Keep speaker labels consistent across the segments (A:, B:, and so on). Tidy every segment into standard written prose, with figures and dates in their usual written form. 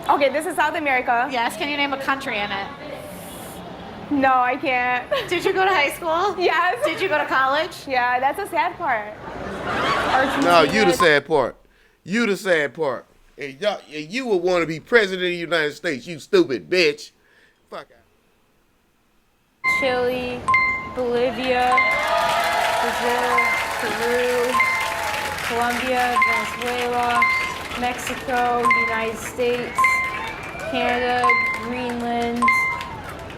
A: Okay, this is South America.
B: Yes. Can you name a country in it?
A: No, I can't.
B: Did you go to high school?
A: Yes.
B: Did you go to college?
A: Yeah, that's a sad part.
C: No, you the sad part. You the sad part. And you would want to be president of the United States, you stupid bitch. Fuck out.
A: Chile, Bolivia, Brazil, Peru, Colombia, Venezuela, Mexico, United States, Canada, Greenland,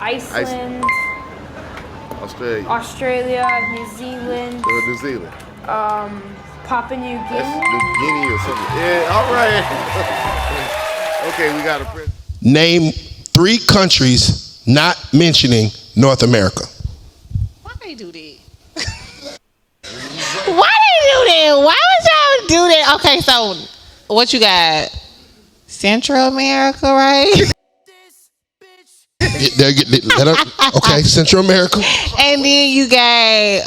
A: Iceland, Australia, New Zealand,
C: New Zealand.
A: Papua New Guinea.
C: That's New Guinea or something. Yeah, all right. Okay, we got a president. Name 3 countries not mentioning North America.
B: Why they do that? Why they do that? Why would y'all do that? Okay, so what you got? Central America, right?
C: Okay, Central America.
B: And then you got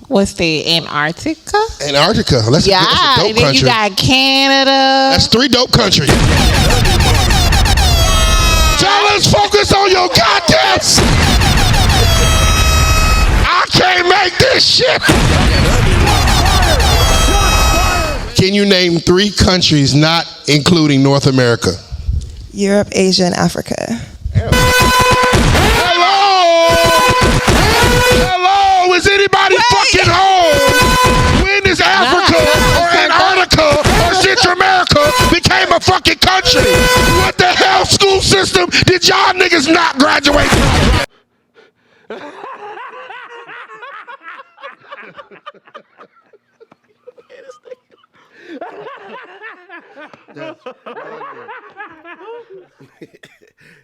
B: what's the Antarctica?
C: Antarctica. That's a
B: and
C: dope
B: then
C: country.
B: you got Canada.
C: That's 3 dope countries. Tell us focus on your goddamn. I can't make this shit. Can you name 3 countries not including North America?
D: Europe, Asia, and Africa.
C: Hello, is anybody fucking home? When is Africa or Antarctica or Central America became a fucking country? What the hell school system did y'all niggas not graduate from?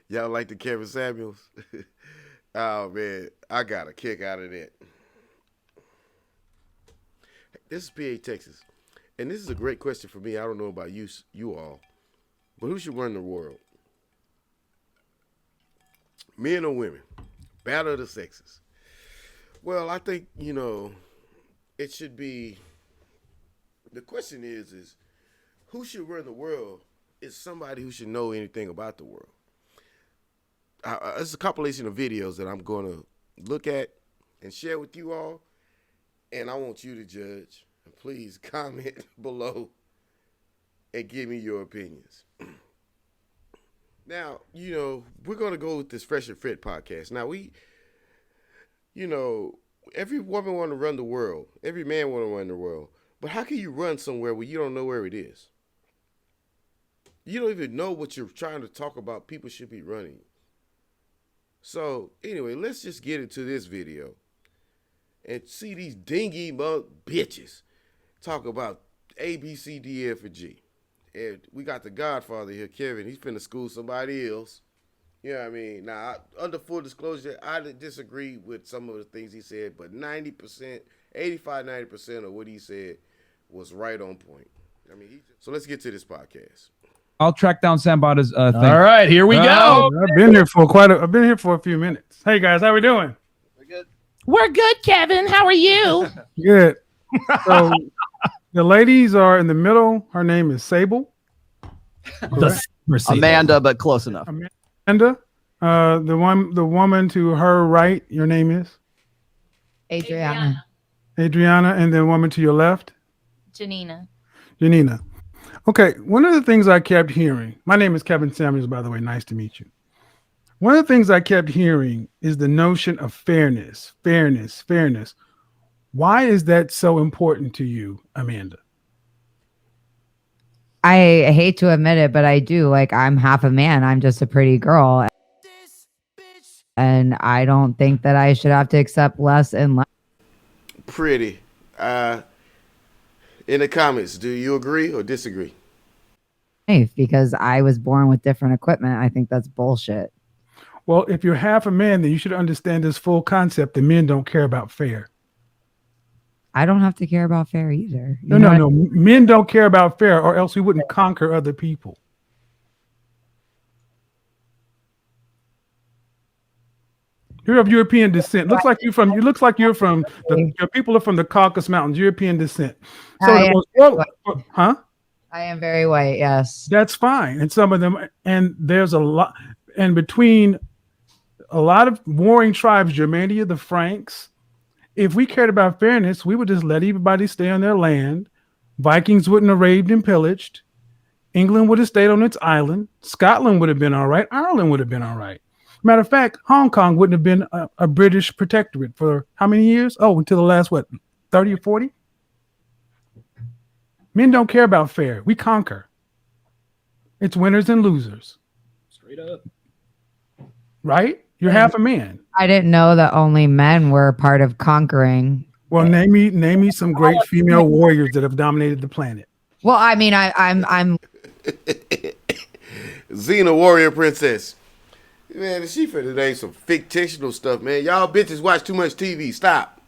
C: Y'all like the Kevin Samuels? Oh man, I got a kick out of that. This is PA, Texas, and this is a great question for me. I don't know about you all, but who should run the world? Men or women? Battle of the sexes. Well, I think it should be. The question is who should run the world? Is somebody who should know anything about the world. It's a compilation of videos that I'm going to look at and share with you all, and I want you to judge. Please comment below and give me your opinions. Now, we're going to go with this Fresh and Fit podcast. Now, every woman want to run the world. Every man want to run the world. But how can you run somewhere where you don't know where it is? You don't even know what you're trying to talk about. People should be running. So, anyway, let's just get into this video and see these dingy bitches talk about A, B, C, D, F, and G. And we got the Godfather here, Kevin. He's finna school somebody else. You know what I mean? Now, under full disclosure, I disagree with some of the things he said, but 90%, 85-90% of what he said was right on point. I mean, so let's get to this podcast.
E: I'll track down Sambada's thing.
F: All right, here we go.
G: I've been here for a few minutes. Hey guys, how we doing?
F: We're good, Kevin. How are you?
G: Good. So the ladies are in the middle. Her name is Sable.
F: Amanda, but close enough.
G: Amanda. The woman to her right, your name is?
H: Adriana.
G: Adriana, and the woman to your left?
H: Janina.
G: Janina. Okay, one of the things I kept hearing, my name is Kevin Samuels, by the way, nice to meet you. One of the things I kept hearing is the notion of fairness. Why is that so important to you, Amanda?
H: I hate to admit it, but I do. Like, I'm half a man. I'm just a pretty girl. And I don't think that I should have to accept less and less.
C: Pretty. In the comments, do you agree or disagree?
H: Because I was born with different equipment. I think that's bullshit.
G: Well, if you're half a man, then you should understand this full concept that men don't care about fair.
H: I don't have to care about fair either.
G: No. Men don't care about fair, or else we wouldn't conquer other people. You're of European descent. Your people are from the Caucasus Mountains, European descent. So,
H: I am very white. Yes.
G: That's fine. And some of them, and there's a lot, and between a lot of warring tribes, Germania, the Franks, if we cared about fairness, we would just let everybody stay on their land. Vikings wouldn't have raided and pillaged. England would have stayed on its island. Scotland would have been all right. Ireland would have been all right. Matter of fact, Hong Kong wouldn't have been a British protectorate for how many years? Oh, until the last, 30 or 40? Men don't care about fair. We conquer. It's winners and losers.
F: Straight up.
G: Right? You're half a man.
H: I didn't know that only men were part of conquering.
G: Well, name me some great female warriors that have dominated the planet.
H: Well, I mean, I'm
C: Xena Warrior Princess. Man, she for today some fictional stuff, man. Y'all bitches watch too much TV. Stop.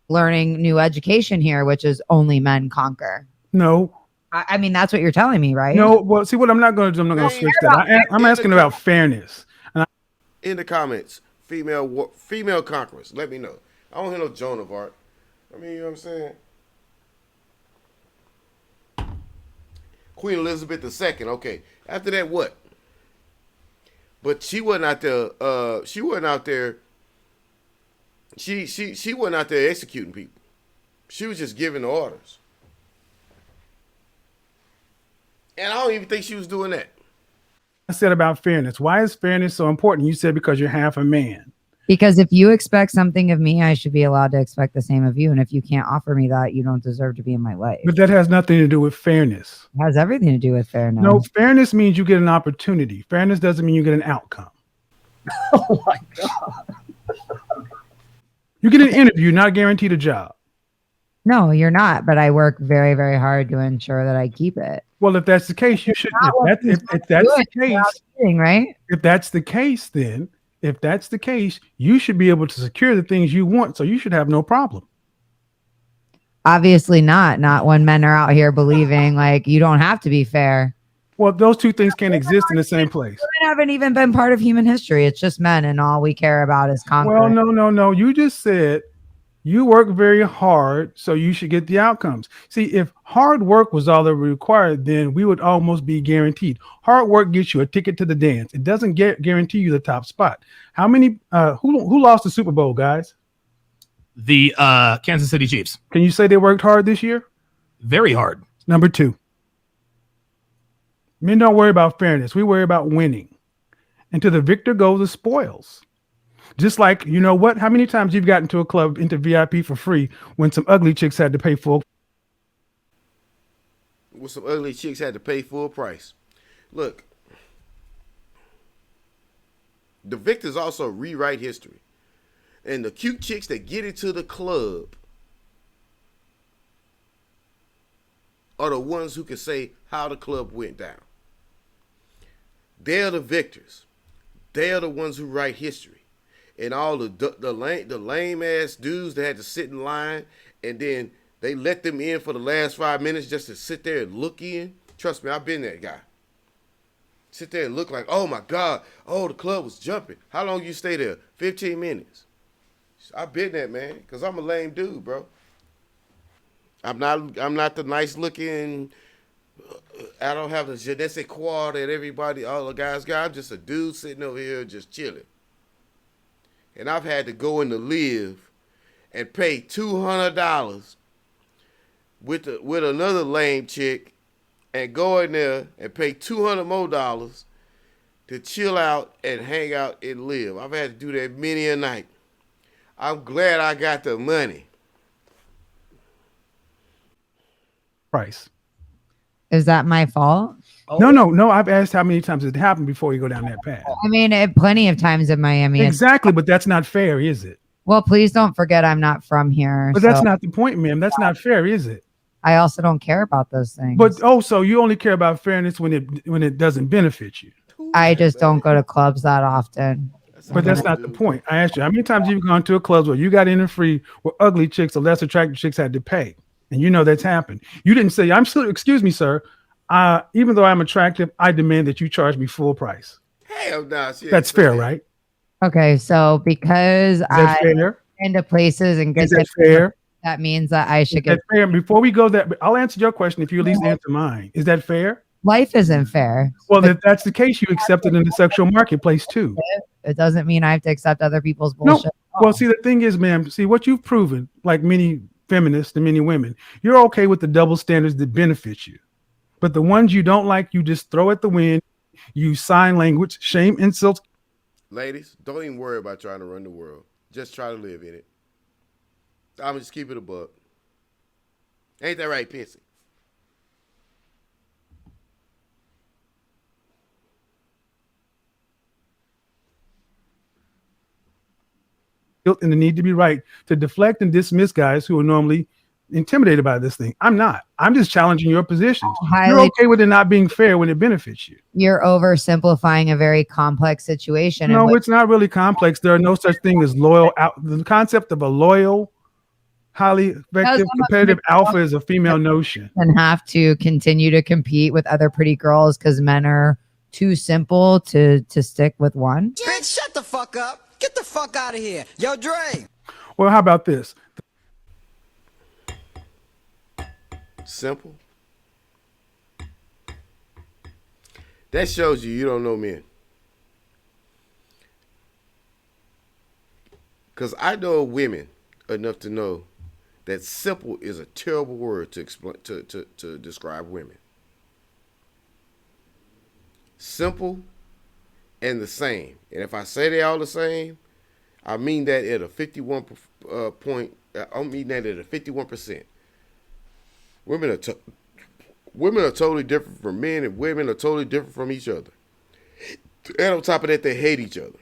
H: learning new education here, which is only men conquer.
G: No.
H: I mean, that's what you're telling me, right?
G: No. Well, see, what I'm not going to do, I'm not going to switch that. I'm asking about fairness.
C: In the comments, female conquerors, let me know. I don't hear no Joan of Arc. I mean, you know what I'm saying? Queen Elizabeth II. Okay. After that, what? But she wasn't out there. She wasn't out there. She wasn't out there executing people. She was just giving the orders. And I don't even think she was doing that.
G: I said about fairness. Why is fairness so important? You said because you're half a man.
H: Because if you expect something of me, I should be allowed to expect the same of you. And if you can't offer me that, you don't deserve to be in my life.
G: But that has nothing to do with fairness.
H: It has everything to do with fairness.
G: No, fairness means you get an opportunity. Fairness doesn't mean you get an outcome.
F: Oh my God.
G: You get an interview, not guaranteed a job.
H: No, you're not. But I work very, very hard to ensure that I keep it.
G: Well, if that's the case, you should. If that's the case,
H: right?
G: If that's the case, then if that's the case, you should be able to secure the things you want. So you should have no problem.
H: Obviously not. Not when men are out here believing like you don't have to be fair.
G: Well, those two things can't exist in the same place.
H: Women haven't even been part of human history. It's just men, and all we care about is conquering.
G: Well, no. You just said you work very hard, so you should get the outcomes. See, if hard work was all that required, then we would almost be guaranteed. Hard work gets you a ticket to the dance. It doesn't guarantee you the top spot. How many? Who lost the Super Bowl, guys?
F: The Kansas City Chiefs.
G: Can you say they worked hard this year?
F: Very hard.
G: Number 2. Men don't worry about fairness. We worry about winning. And to the victor go the spoils. Just like, you know what? How many times you've gotten to a club into VIP for free when some ugly chicks had to pay full?
C: When some ugly chicks had to pay full price. Look, the victors also rewrite history. And the cute chicks that get into the club are the ones who can say how the club went down. They're the victors. They're the ones who write history. And all the lame ass dudes that had to sit in line and then they let them in for the last 5 minutes just to sit there and look in. Trust me, I've been that guy. Sit there and look like, oh my God, oh, the club was jumping. How long you stay there? 15 minutes. I've been that, man, because I'm a lame dude, bro. I'm not the nice looking, I don't have the je ne sais quoi that everybody, all the guys got. I'm just a dude sitting over here just chilling. And I've had to go in to live and pay $200 with another lame chick and go in there and pay $200 more to chill out and hang out and live. I've had to do that many a night. I'm glad I got the money.
G: Price.
H: Is that my fault?
G: No. I've asked how many times it happened before you go down that path.
H: I mean, plenty of times in Miami.
G: Exactly, but that's not fair, is it?
H: Well, please don't forget I'm not from here.
G: But that's not the point, ma'am. That's not fair, is it?
H: I also don't care about those things.
G: But so you only care about fairness when it doesn't benefit you.
H: I just don't go to clubs that often.
G: But that's not the point. I asked you, how many times you've gone to a club where you got in and free, where ugly chicks or less attractive chicks had to pay? And you know that's happened. You didn't say, excuse me, sir. Even though I'm attractive, I demand that you charge me full price.
C: Hell no.
G: That's fair, right?
H: Okay, so because
G: Is that fair?
H: into places and
G: Is that fair?
H: that means that I should
G: Is that
H: get.
G: fair? Before we go that, I'll answer your question if you at least answer mine. Is that fair?
H: Life isn't fair.
G: Well, if that's the case, you accept it in the sexual marketplace too.
H: It doesn't mean I have to accept other people's
G: No.
H: bullshit.
G: Well, see, the thing is, ma'am, see what you've proven, like many feminists and many women, you're okay with the double standards that benefit you. But the ones you don't like, you just throw at the wind, use sign language, shame, insults.
C: Ladies, don't even worry about trying to run the world. Just try to live in it. I'm just keep it a buck. Ain't that right, Pissy?
G: And the need to be right to deflect and dismiss guys who are normally intimidated by this thing. I'm not. I'm just challenging your positions. You're okay with it not being fair when it benefits you.
H: You're oversimplifying a very complex situation.
G: No, it's not really complex. There are no such thing as loyal. The concept of a loyal, highly effective, competitive alpha is a female notion.
H: And have to continue to compete with other pretty girls because men are too simple to stick with one.
I: Bitch, shut the fuck up. Get the fuck out of here. Yo, Dre.
G: Well, how about this?
C: Simple. That shows you don't know men. Because I know women enough to know that simple is a terrible word to explain to describe women. Simple and the same. And if I say they all the same, I mean that at a 51 point. I mean that at a 51%. Women are totally different from men, and women are totally different from each other. And on top of that, they hate each other.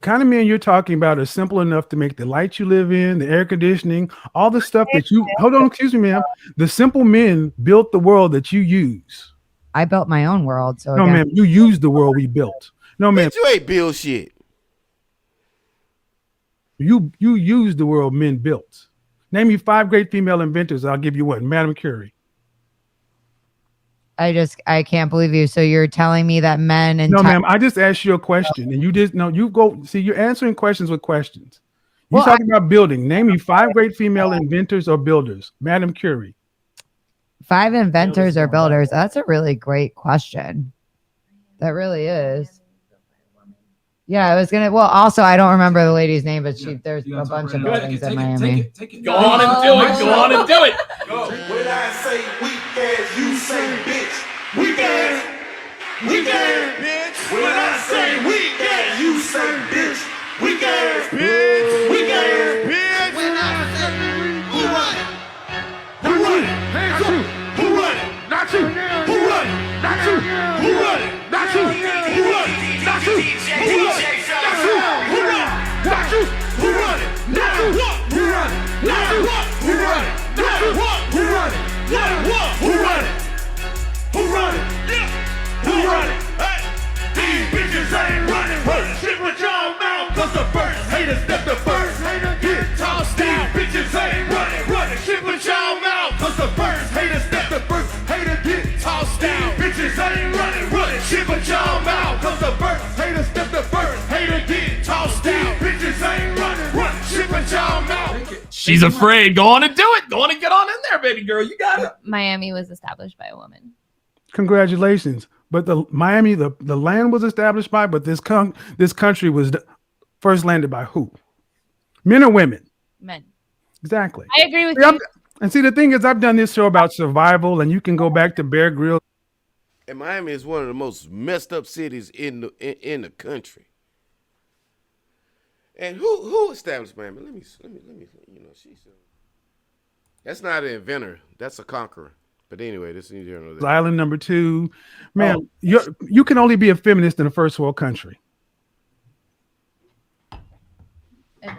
G: Kind of men you're talking about are simple enough to make the lights you live in, the air conditioning, all the stuff that you. Hold on, excuse me, ma'am. The simple men built the world that you use.
H: I built my own world. So
G: no, ma'am, you use the world we built. No, ma'am,
C: you ain't build shit.
G: You use the world men built. Name me 5 great female inventors. I'll give you one. Madame Curie.
H: I can't believe you. So you're telling me that men and
G: no, ma'am. I just asked you a question, and you just no. You go see. You're answering questions with questions. You're talking about building. Name me 5 great female inventors or builders. Madame Curie.
H: 5 inventors or builders. That's a really great question. That really is. Yeah, I was gonna. Well, also I don't remember the lady's name, but there's a bunch of buildings in Miami.
F: Go on and do it. Go on and do it.
J: When I say weak ass, you say bitch. Weak ass, bitch. When I say weak ass, you say bitch. Weak ass, bitch. Weak ass, bitch. When I say who run it? Who run it? Hands up. Who run it? Not you. Who run it? Not you. Who run it? Not you. Who run it? Not you. Who run it? Not you. Who run it? Not you. Who run it? Not you. Who run it? Not you. Who run it? Not you. Who run it? Not what? Who run it? Who run it? Yeah. Who run it? Hey. These bitches ain't running. Shit with y'all mouth. Cause the first haters step the first hater get tossed down. Bitches ain't running. Shit with y'all mouth. Cause the first haters step the first hater get tossed down. Bitches ain't running. Shit with y'all mouth. Cause the first haters step the first hater get tossed down. Bitches ain't running. Shit with y'all mouth.
F: She's afraid. Go on and do it. Go on and get on in there, baby girl. You got it.
K: Miami was established by a woman.
G: Congratulations. But the Miami, the land was established by, but this country was first landed by who? Men or women?
K: Men.
G: Exactly.
K: I agree with you.
G: And see, the thing is, I've done this show about survival, and you can go back to Bear Grylls.
C: And Miami is one of the most messed up cities in the country. And who established Miami? Let me. You know, that's not an inventor. That's a conqueror. But anyway, this is another
G: Island number 2, man. You can only be a feminist in a first world country.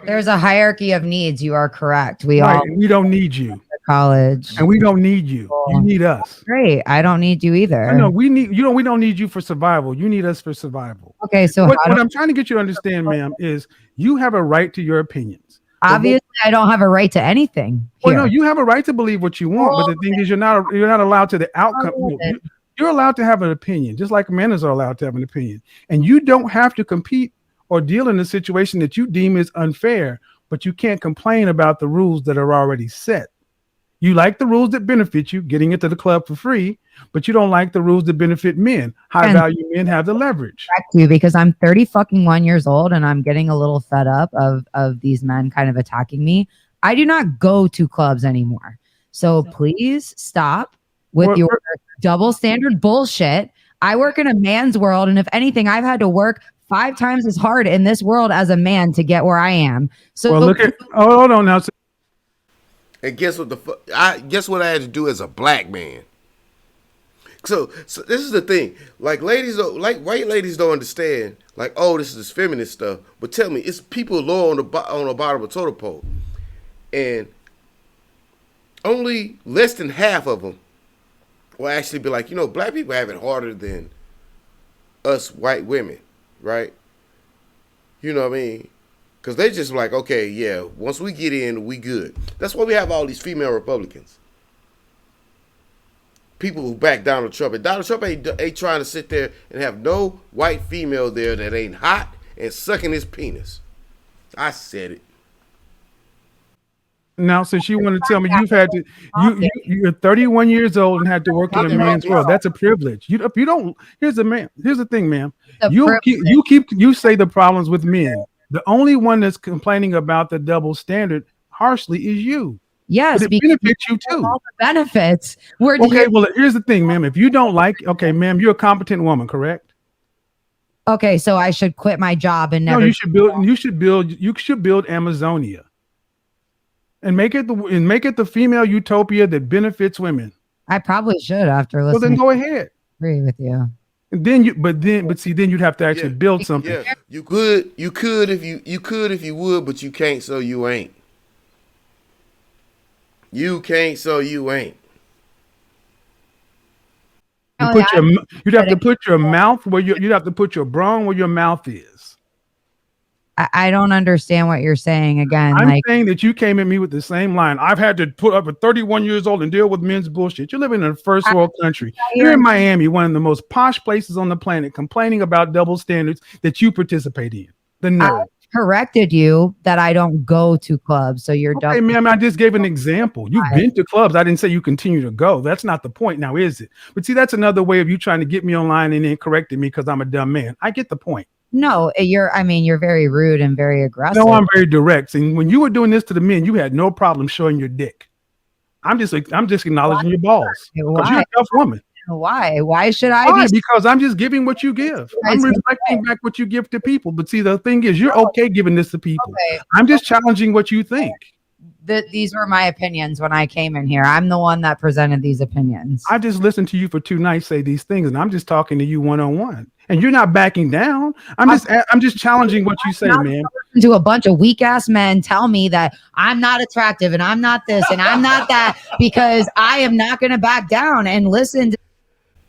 H: There's a hierarchy of needs. You are correct. We
G: don't need you.
H: College,
G: and we don't need you. You need us.
H: Great. I don't need you either.
G: No, we need you. We don't need you for survival. You need us for survival.
H: Okay, so
G: what I'm trying to get you to understand, ma'am, is you have a right to your opinions.
H: Obviously, I don't have a right to anything.
G: Well, no, you have a right to believe what you want, but the thing is, you're not allowed to the outcome. You're allowed to have an opinion, just like men are allowed to have an opinion, and you don't have to compete or deal in a situation that you deem is unfair but you can't complain about the rules that are already set. You like the rules that benefit you, getting into the club for free, but you don't like the rules that benefit men. High value men have the leverage.
H: You because I'm 30 fucking 1 years old and I'm getting a little fed up of these men kind of attacking me. I do not go to clubs anymore. So please stop with your double standard bullshit. I work in a man's world, and if anything, I've had to work 5 times as hard in this world as a man to get where I am. So
G: well, look at hold on now.
C: And guess what guess what I had to do as a black man. So this is the thing. Like white ladies don't understand. Like, oh, this is feminist stuff. But tell me, it's people low on the bottom of the totem pole, and only less than half of them will actually be like, black people have it harder than us white women, right? You know what I mean? Because they just like, okay, yeah, once we get in, we good. That's why we have all these female Republicans. People who back Donald Trump. And Donald Trump ain't trying to sit there and have no white female there that ain't hot and sucking his penis. I said it.
G: Now, since you want to tell me you're 31 years old and had to work in a man's world, that's a privilege. Here's the thing, ma'am. You say the problems with men. The only one that's complaining about the double standard harshly is you.
H: Yes,
G: but it benefits you too.
H: All the benefits.
G: Well, here's the thing, ma'am. If you don't ma'am, you're a competent woman, correct?
H: Okay, so I should quit my job and never.
G: No, you should build Amazonia. And make it the female utopia that benefits women.
H: I probably should after listening.
G: Well, then go ahead.
H: Agree with you.
G: And then you'd have to actually build something.
C: Yeah, you could if you would, but you can't, so you ain't. You can't, so you ain't.
G: You'd have to put your mouth where you'd have to put your brawn where your mouth is.
H: I don't understand what you're saying again.
G: I'm saying that you came at me with the same line. I've had to put up at 31 years old and deal with men's bullshit. You're living in a first world country. You're in Miami, one of the most posh places on the planet, complaining about double standards that you participate in. The nerve.
H: I corrected you that I don't go to clubs. So you're
G: okay, ma'am. I just gave an example. You've been to clubs. I didn't say you continue to go. That's not the point now, is it? But see, that's another way of you trying to get me online and then correcting me because I'm a dumb man. I get the point.
H: No, you're very rude and very aggressive.
G: No, I'm very direct. And when you were doing this to the men, you had no problem showing your dick. I'm just acknowledging your balls. Because you're a tough woman.
H: Why? Why should I
G: be? Because I'm just giving what you give. I'm reflecting back what you give to people. But see, the thing is, you're okay giving this to people. Okay. I'm just challenging what you think.
H: These were my opinions when I came in here. I'm the one that presented these opinions.
G: I just listened to you for 2 nights say these things, and I'm just talking to you one-on-one. And you're not backing down. I'm just challenging what you say, man.
H: To a bunch of weak ass men tell me that I'm not attractive and I'm not this and I'm not that because I am not going to back down and listen.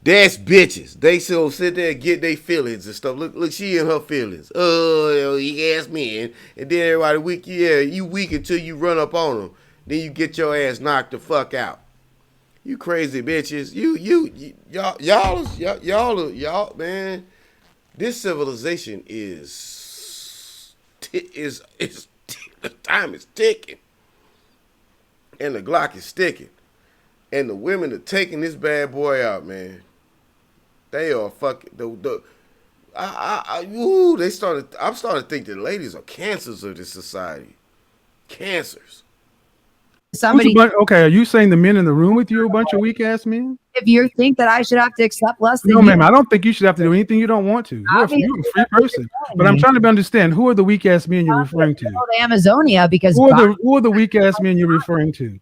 C: That's bitches. They still sit there and get their feelings and stuff. Look, she in her feelings. Oh, you ass men. And then everybody weak. Yeah, you weak until you run up on them. Then you get your ass knocked the fuck out. You crazy bitches. Y'all, man. This civilization is the time is ticking. And the Glock is sticking. And the women are taking this bad boy out, man. They are fucking I'm starting to think that ladies are cancers of this society. Cancers.
G: Okay, are you saying the men in the room with you are a bunch of weak ass men?
H: If you think that I should have to accept less than
G: no, ma'am, I don't think you should have to do anything you don't want to. You're a free person. But I'm trying to understand, who are the weak ass men you're referring to?
H: The Amazonia, because
G: who are the weak ass men you're referring to?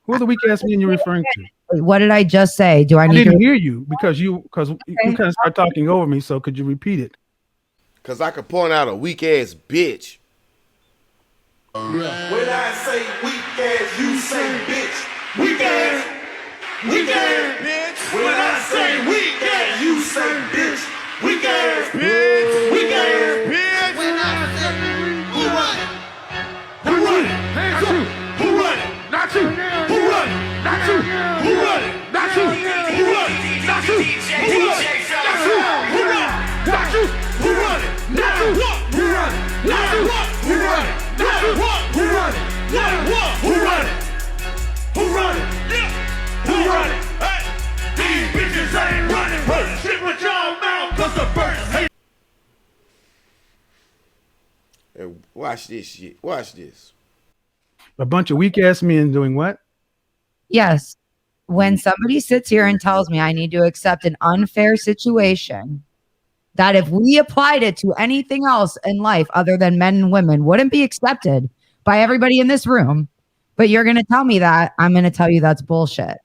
G: Who are the weak ass men you're referring to?
H: What did I just say? I
G: didn't hear you because you kind of started talking over me. So could you repeat it?
C: Because I could point out a weak ass bitch.
J: When I say weak ass, you say bitch. Weak ass, bitch. When I say weak ass, you say bitch. Weak ass, bitch. Weak ass, bitch. When I say who run it? Who run it? Hands up. Who run it? Not you. Who run it? Not you. Who run it? Not you. Who run it? Not you. Who run it? Not you. Who run it? Not you. Who run it? Not you. Who run it? Not you. Who run it?
C: Watch this shit. Watch this.
G: A bunch of weak ass men doing what?
H: Yes. When somebody sits here and tells me I need to accept an unfair situation, that if we applied it to anything else in life other than men and women wouldn't be accepted by everybody in this room, but you're going to tell me that, I'm going to tell you that's bullshit.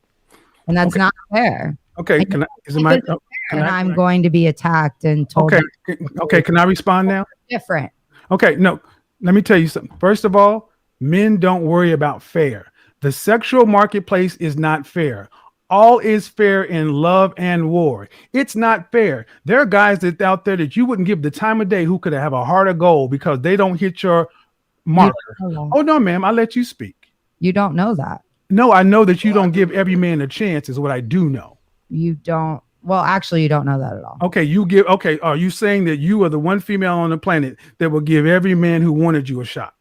H: And that's not fair.
G: Okay,
H: and I'm going to be attacked and told.
G: Okay, can I respond now?
H: Different.
G: Okay, no, let me tell you something. First of all, men don't worry about fair. The sexual marketplace is not fair. All is fair in love and war. It's not fair. There are guys that out there that you wouldn't give the time of day who could have a heart of gold because they don't hit your marker. Oh no, ma'am, I'll let you speak.
H: You don't know that.
G: No, I know that you don't give every man a chance is what I do know.
H: You don't. Well, actually, you don't know that at all.
G: Okay, okay, are you saying that you are the one female on the planet that will give every man who wanted you a shot?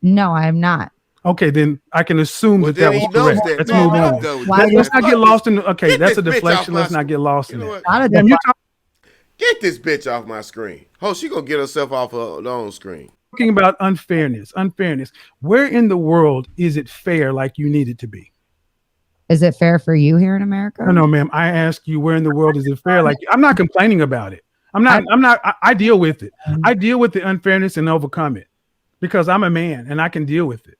H: No, I am not.
G: Okay, then I can assume that was correct. Let's move on. Let's not get lost in. Okay, that's a deflection. Let's not get lost in it.
C: Get this bitch off my screen. Oh, she gonna get herself off her own screen.
G: Talking about unfairness. Where in the world is it fair like you need it to be?
H: Is it fair for you here in America?
G: No, ma'am. I ask you, where in the world is it fair? Like, I'm not complaining about it. I deal with it. I deal with the unfairness and overcome it because I'm a man and I can deal with it.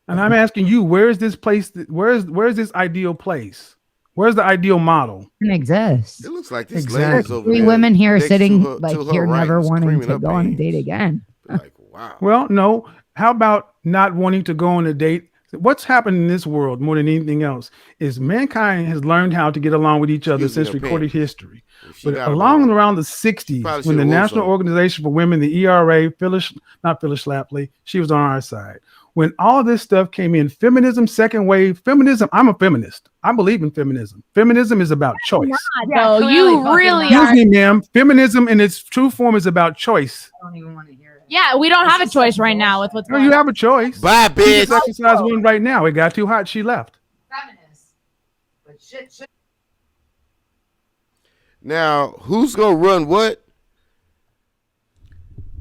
G: And I'm asking you, where is this place? Where is this ideal place? Where's the ideal model?
H: It exists.
C: It looks like this lady's over
H: Three
C: there
H: women here sitting
C: to
H: like
C: her
H: here,
C: right,
H: never wanting to
C: screaming
H: go
C: up
H: on a
C: pains.
H: date again.
C: Like, wow.
G: Well, no. How about not wanting to go on a date? What's happened in this world more than anything else is mankind has learned how to get along with each other since recorded history. But around the 60s, when the National Organization for Women, the ERA, not Phyllis Schlafly, she was on our side. When all of this stuff came in, feminism, second wave, feminism, I'm a feminist. I believe in feminism. Feminism is about choice.
K: No, you really are.
G: Excuse me, ma'am. Feminism in its true form is about choice.
H: I don't even want to hear it.
K: Yeah, we don't have a choice right now with what's
G: No,
K: going
G: you
K: on.
G: have a choice.
C: Bye,
G: She
C: bitch.
G: just exercised one right now. It got too hot. She left.
H: Feminist. But shit.
C: Now, who's gonna run what?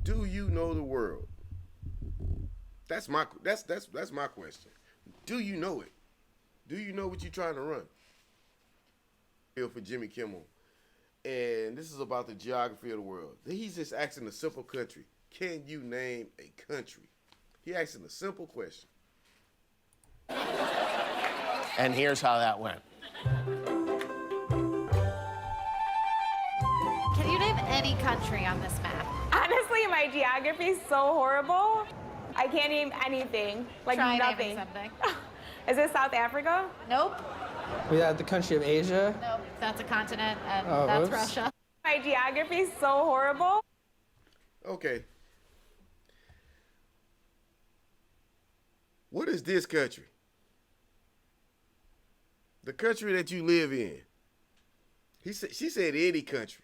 C: Do you know the world? That's my question. Do you know it? Do you know what you're trying to run? For Jimmy Kimmel, and this is about the geography of the world. He's just asking a simple country. Can you name a country? He asking a simple question.
L: And here's how that went.
M: Can you name any country on this map?
A: Honestly, my geography is so horrible. I can't name anything. Like
M: Try
A: nothing.
M: naming something.
A: Is it South Africa?
M: Nope.
N: We had the country of Asia.
M: Nope. That's a continent, and
N: Oh,
M: that's
N: whoops.
M: Russia.
A: My geography is so horrible.
C: Okay. What is this country? The country that you live in. She said any country.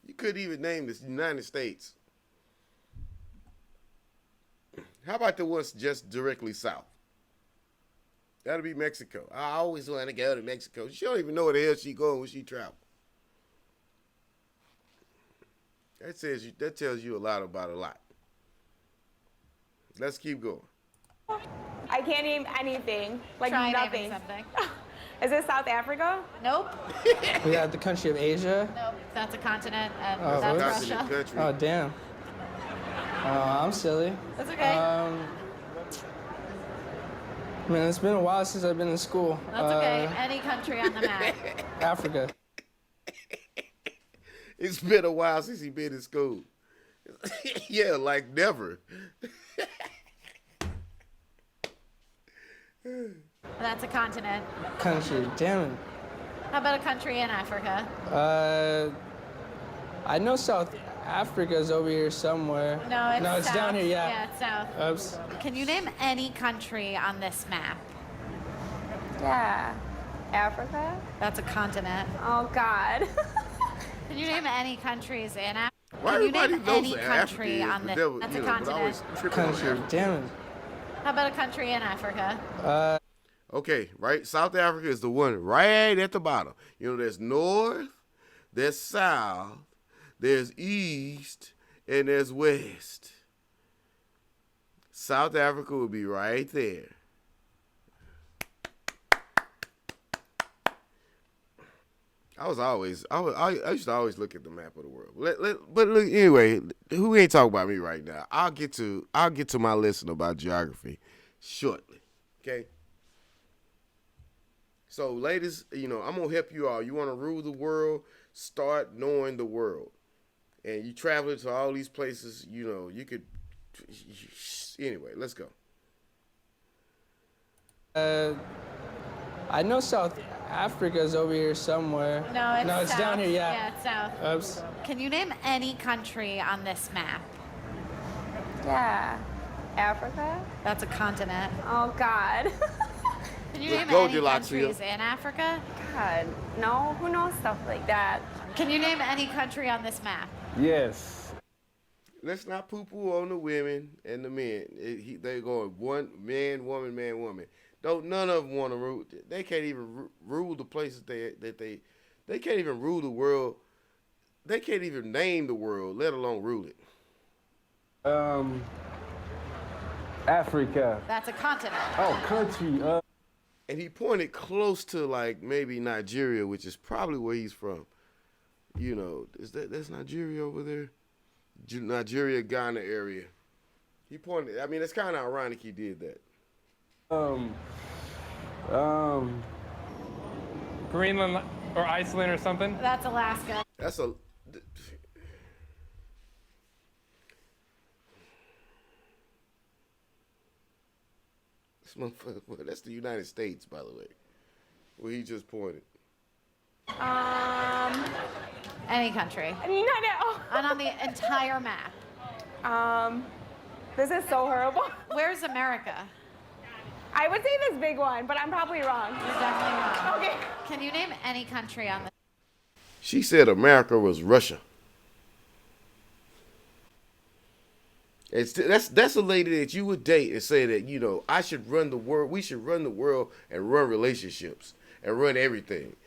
C: You couldn't even name the United States. How about the ones just directly south? That'll be Mexico. I always want to go to Mexico. She don't even know where the hell she going when she travel. That tells you a lot about a lot. Let's keep going.
A: I can't name anything. Like
M: Try
A: nothing.
M: naming something.
A: Is it South Africa?
M: Nope.
N: We had the country of Asia.
M: Nope. That's a continent, and
N: Oh,
M: that's
N: whoops.
M: Russia.
N: Oh, damn. I'm silly.
M: That's okay.
N: Man, it's been a while since I've been in school.
M: That's okay. Any country on the map.
N: Africa.
C: It's been a while since he been in school. Yeah, like never.
M: That's a continent.
N: Country, damn it.
M: How about a country in Africa?
N: I know South Africa's over here somewhere.
M: No, it's south.
N: down here, yeah.
M: Yeah, it's south.
N: Oops.
M: Can you name any country on this map?
A: Yeah. Africa?
M: That's a continent.
A: Oh, God.
M: Can you name any countries in Africa?
C: Why
M: Can you
C: everybody
M: name
C: knows
M: any
C: that
M: country
C: Africa
M: on
C: is
M: this?
C: the devil,
M: That's
C: you
M: a
C: know, but always
M: continent.
C: tripping on
N: Country,
C: Africa.
N: damn it.
M: How about a country in Africa?
C: Okay, right? South Africa is the one right at the bottom. You know, there's north, there's south, There's East and there's West. South Africa would be right there. I used to always look at the map of the world. But look, anyway, who ain't talking about me right now? I'll get to my lesson about geography shortly. Okay. So, ladies, I'm gonna help you all. You want to rule the world? Start knowing the world. And you travel to all these places. You could. Anyway, let's go.
N: I know South Africa's over here somewhere.
M: No, it's
N: south.
M: down
N: here. Yeah.
M: Yeah, it's south.
N: Oops.
M: Can you name any country on this map?
A: Yeah. Africa?
M: That's a continent.
A: Oh, God.
M: Can you name
C: go,
M: any
C: Deluxia.
M: countries in Africa?
A: God, no. Who knows stuff like that?
M: Can you name any country on this map?
E: Yes.
C: Let's not poo-poo on the women and the men. They're going one man, woman, man, woman. Don't none of them want to rule. They can't even rule the places they can't even rule the world. They can't even name the world, let alone rule it.
E: Africa.
M: That's a continent.
E: Oh, country.
C: And he pointed close to like maybe Nigeria, which is probably where he's from. That's Nigeria over there? Nigeria, Ghana area. He pointed. I mean, it's kind of ironic he did that.
O: Greenland or Iceland or something?
M: That's Alaska.
C: That's a. This motherfucker, that's the United States, by the way, where he just pointed.
M: Any country. And on the entire map.
A: This is so horrible.
M: Where's America?
A: I would say this big one, but I'm probably wrong.
M: You're definitely wrong.
A: Okay.
M: Can you name any country on the...
C: She said America was Russia. That's a lady that you would date and say that, I should run the world. We should run the world and run relationships and run everything.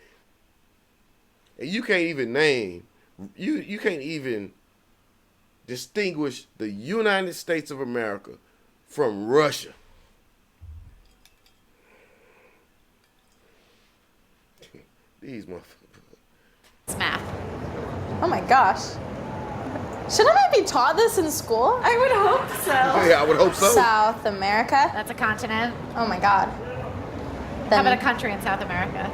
C: And you can't even name, you can't even distinguish the United States of America from Russia. These motherfuckers.
M: Math.
P: Oh my gosh. Shouldn't I be taught this in school?
A: I would hope so.
C: Yeah, I would hope so.
P: South America.
M: That's a continent.
P: Oh my God.
M: How about a country in South America?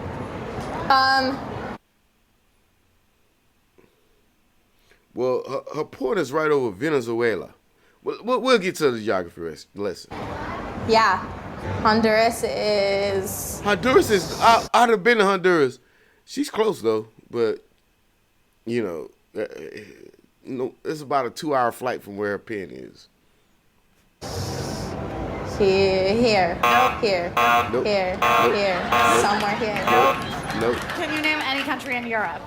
C: Well, her point is right over Venezuela. We'll get to the geography lesson.
P: Yeah. Honduras is...
C: I'd have been to Honduras. She's close, though. But, it's about a 2-hour flight from where her pen is.
P: Here.
C: Nope.
P: Here.
C: Nope.
P: Here.
C: Nope.
P: Here.
C: Nope.
P: Somewhere here.
C: Nope.
M: Can you name any country in Europe?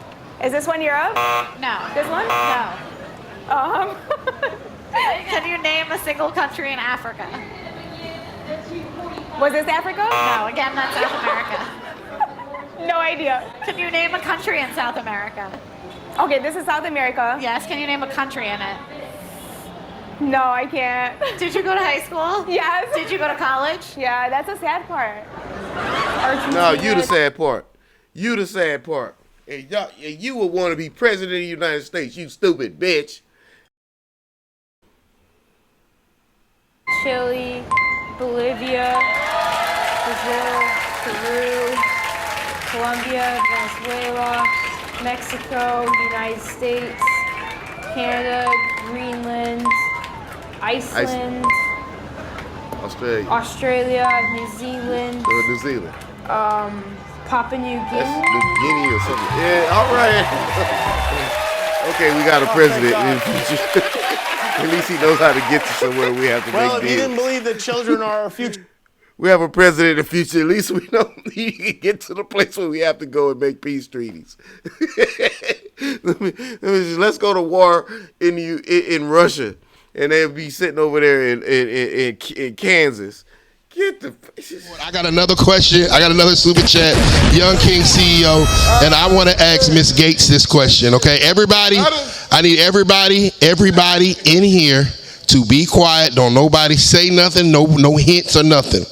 A: Is this one Europe?
M: No.
A: This one?
M: No.
A: Can
M: you name a single country in Africa?
A: Was this Africa?
M: No, again, that's South America.
A: No idea.
M: Can you name a country in South America?
A: Okay, this is South America.
M: Yes, can you name a country in it?
A: No, I can't.
M: Did you go to high school?
A: Yes.
M: Did you go to college?
A: Yeah, that's a sad part.
C: No, you the sad part. You the sad part. And you would want to be president of the United States, you stupid bitch.
A: Chile, Bolivia, Brazil, Peru, Colombia, Venezuela, Mexico, United States, Canada, Greenland, Iceland, Australia, New Zealand,
C: New Zealand.
A: Papua New Guinea.
C: That's New Guinea or something. Yeah, all right. Okay, we got a president in the future. At least he knows how to get to somewhere we have to make deals.
L: Well, if you didn't believe that children are our future.
C: We have a president in the future. At least we know he can get to the place where we have to go and make peace treaties. Let's go to war in Russia, and they'll be sitting over there in Kansas. Get the.
J: I got another question. I got another super chat. Young King CEO, and I want to ask Miss Gates this question. Okay, everybody. I need everybody in here to be quiet. Don't nobody say nothing. No hints or nothing.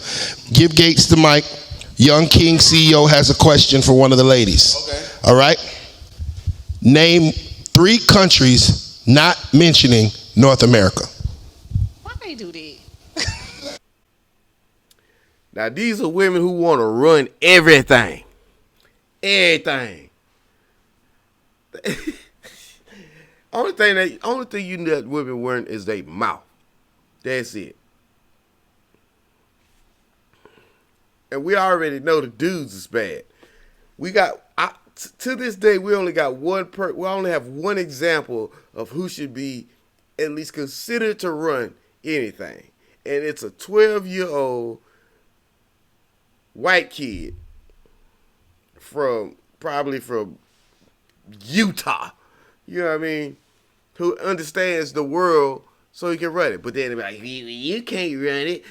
J: Give Gates the mic. Young King CEO has a question for one of the ladies. Okay. All right. Name 3 countries not mentioning North America.
B: Why they do that?
C: Now, these are women who want to run everything. Everything. Only thing you know that women weren't is their mouth. That's it. And we already know the dudes is bad. We got to this day we only got we only have one example of who should be at least considered to run anything. And it's a 12-year-old white kid probably from Utah. You know what I mean? Who understands the world so he can run it. But then they're like, you can't run it.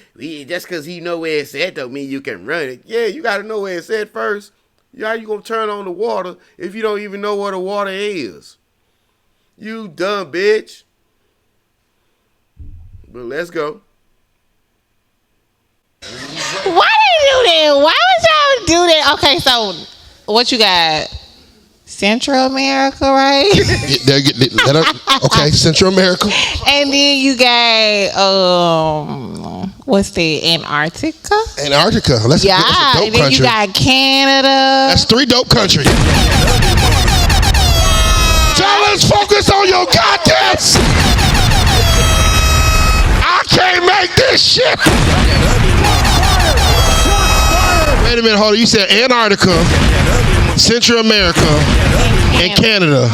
C: Just because he know where it's at don't mean you can run it. Yeah, you got to know where it's at first. How you going to turn on the water if you don't even know where the water is? You dumb bitch. But let's go.
B: Why they do that? Why would y'all do that? Okay, so what you got? Central America, right?
J: Okay, Central America.
B: And then you got what's the Antarctica?
J: Antarctica. That's a dope
B: and then
J: country.
B: you got Canada.
J: That's 3 dope countries. Fellas, focus on your goddamn. I can't make this shit. Wait a minute, hold on. You said Antarctica, Central America, and Canada.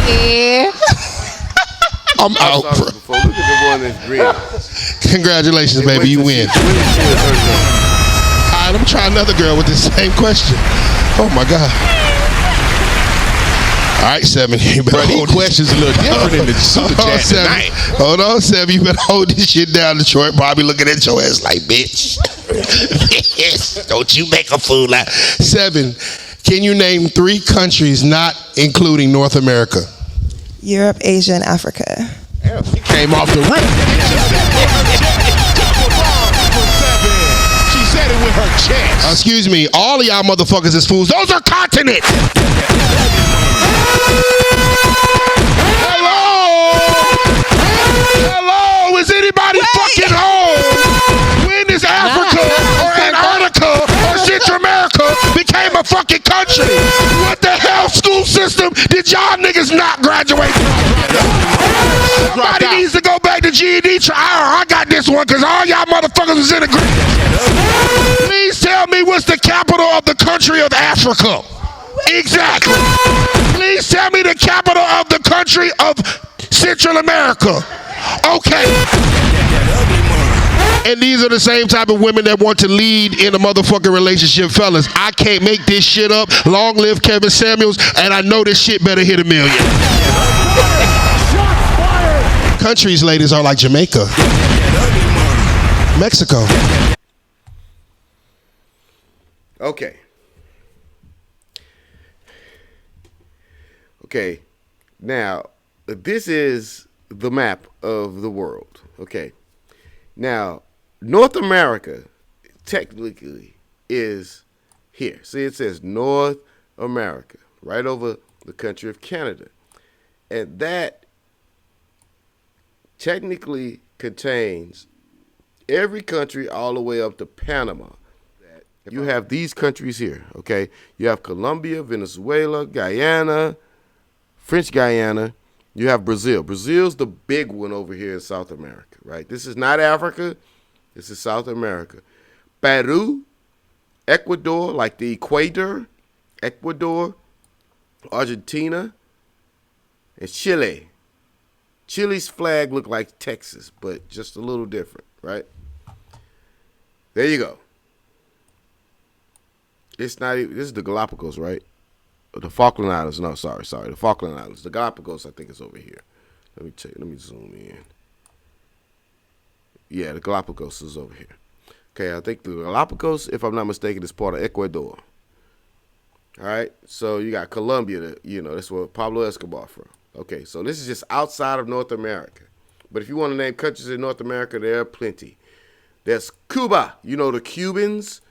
B: Yeah.
J: I'm out.
C: Look at the one that's green.
J: Congratulations, baby. You win. All right, I'm trying another girl with the same question. Oh, my God. All right, 7. You better hold questions a little different in the super chat tonight. Hold on, 7. You better hold this shit down, Detroit. Bobby looking at your ass like, bitch. Don't you make a fool out. 7. Can you name 3 countries not including North America?
D: Europe, Asia, and Africa.
J: Damn, she came off the rip. She said it with her chest. Excuse me, all of y'all motherfuckers is fools. Those are continents. Hello, is anybody fucking home? When is Africa or Antarctica or Central America became a fucking country? What the hell school system did y'all niggas not graduate from? Somebody needs to go back to GED trial. I got this one because all y'all motherfuckers was in agreement. Please tell me what's the capital of the country of Africa. Exactly. Please tell me the capital of the country of Central America. Okay. And these are the same type of women that want to lead in a motherfucking relationship, fellas. I can't make this shit up. Long live Kevin Samuels, and I know this shit better hit $1 million. Countries, ladies, are like Jamaica, Mexico.
C: Okay. Okay. Now, this is the map of the world. Okay. Now, North America technically is here. See, it says North America right over the country of Canada. And that technically contains every country all the way up to Panama. You have these countries here, okay? You have Colombia, Venezuela, Guyana, French Guyana. You have Brazil. Brazil's the big one over here in South America, right? This is not Africa. This is South America. Peru, Ecuador, like the equator, Ecuador, Argentina, and Chile. Chile's flag looked like Texas, but just a little different, right? There you go. It's not even, this is the Galapagos, right? The Falkland Islands. No, sorry. The Falkland Islands. The Galapagos, I think, is over here. Let me check. Let me zoom in. Yeah, the Galapagos is over here. Okay, I think the Galapagos, if I'm not mistaken, is part of Ecuador. All right, so you got Colombia. That's where Pablo Escobar from. Okay, so this is just outside of North America. But if you want to name countries in North America, there are plenty. There's Cuba. The Cubans.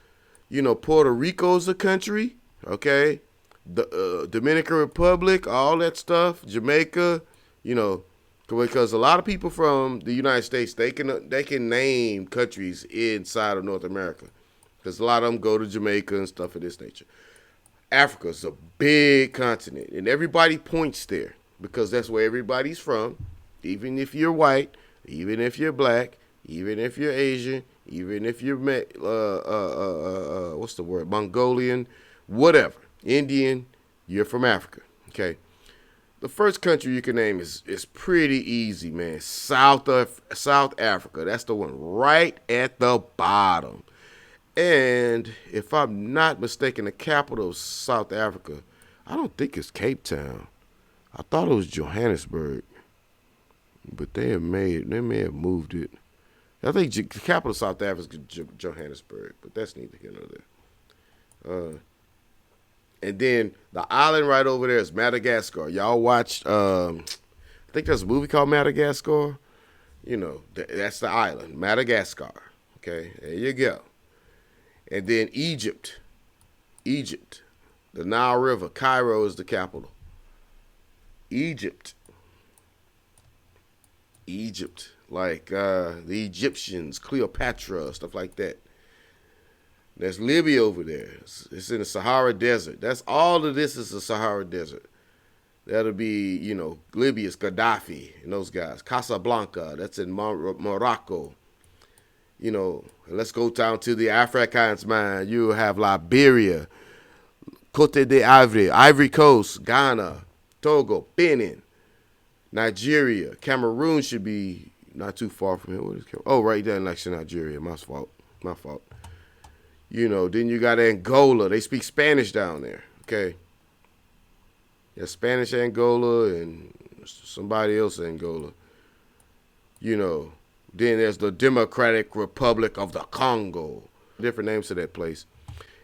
C: Puerto Rico's a country. Okay, the Dominican Republic, all that stuff. Jamaica. Because a lot of people from the United States, they can name countries inside of North America. Because a lot of them go to Jamaica and stuff of this nature. Africa's a big continent, and everybody points there because that's where everybody's from. Even if you're white, even if you're black, even if you're Asian, even if you're what's the word? Mongolian, whatever, Indian, you're from Africa. Okay. The first country you can name is pretty easy, man. South Africa. That's the one right at the bottom. And if I'm not mistaken, the capital of South Africa, I don't think it's Cape Town. I thought it was Johannesburg, but they may have moved it. I think the capital of South Africa is Johannesburg, but that's neither here nor there. And then the island right over there is Madagascar. Y'all watched, I think there's a movie called Madagascar. That's the island, Madagascar. Okay, there you go. And then Egypt, the Nile River, Cairo is the capital. Egypt, like the Egyptians, Cleopatra, stuff like that. There's Libya over there. It's in the Sahara Desert. That's all of this is the Sahara Desert. That'll be, Libya's Gaddafi and those guys. Casablanca, that's in Morocco. Let's go down to the Africans, man. You have Liberia, Côte d'Ivoire, Ivory Coast, Ghana, Togo, Benin, Nigeria. Cameroon should be not too far from here. What is Cameroon? Oh, right there next to Nigeria. My fault. Then you got Angola. They speak Spanish down there. Okay. Yeah, Spanish Angola and somebody else Angola. Then there's the Democratic Republic of the Congo. Different names to that place.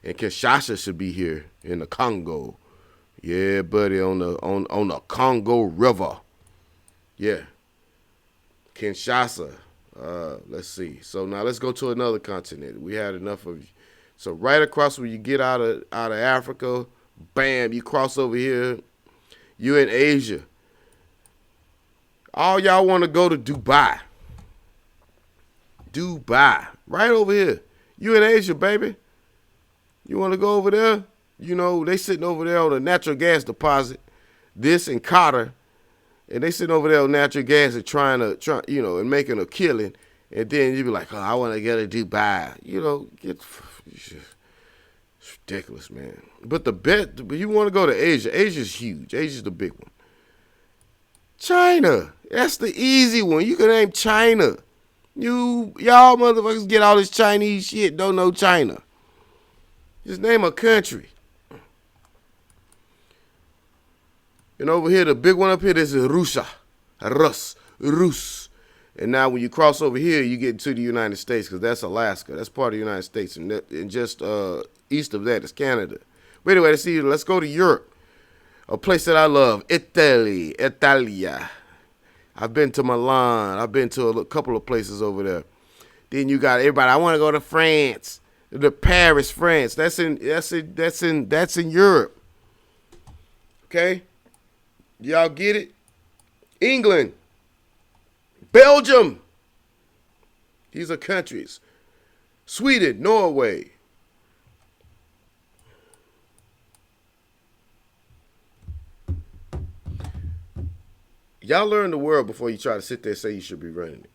C: And Kinshasa should be here in the Congo. Yeah, buddy, on the Congo River. Yeah. Kinshasa. Let's see. So now let's go to another continent. We had enough of. So right across where you get out of Africa, bam, you cross over here. You in Asia. All y'all want to go to Dubai. Right over here. You in Asia, baby. You want to go over there? They sitting over there on a natural gas deposit. This and Qatar. And they sitting over there on natural gas and trying and making a killing. And then you be like, oh, I want to go to Dubai. It's ridiculous, man. But you want to go to Asia. Asia's huge. Asia's the big one. China. That's the easy one. You can name China. Y'all motherfuckers get all this Chinese shit, don't know China. Just name a country. And over here, the big one up here, this is Russia. Rus. And now when you cross over here, you get into the United States because that's Alaska. That's part of the United States. And just east of that is Canada. But anyway, let's go to Europe. A place that I love, Italia. I've been to Milan. I've been to a couple of places over there. Then you got everybody. I want to go to France, to Paris, France. That's in Europe. Okay, y'all get it? England, Belgium. These are countries. Sweden, Norway. Y'all learn the world before you try to sit there and say you should be running it.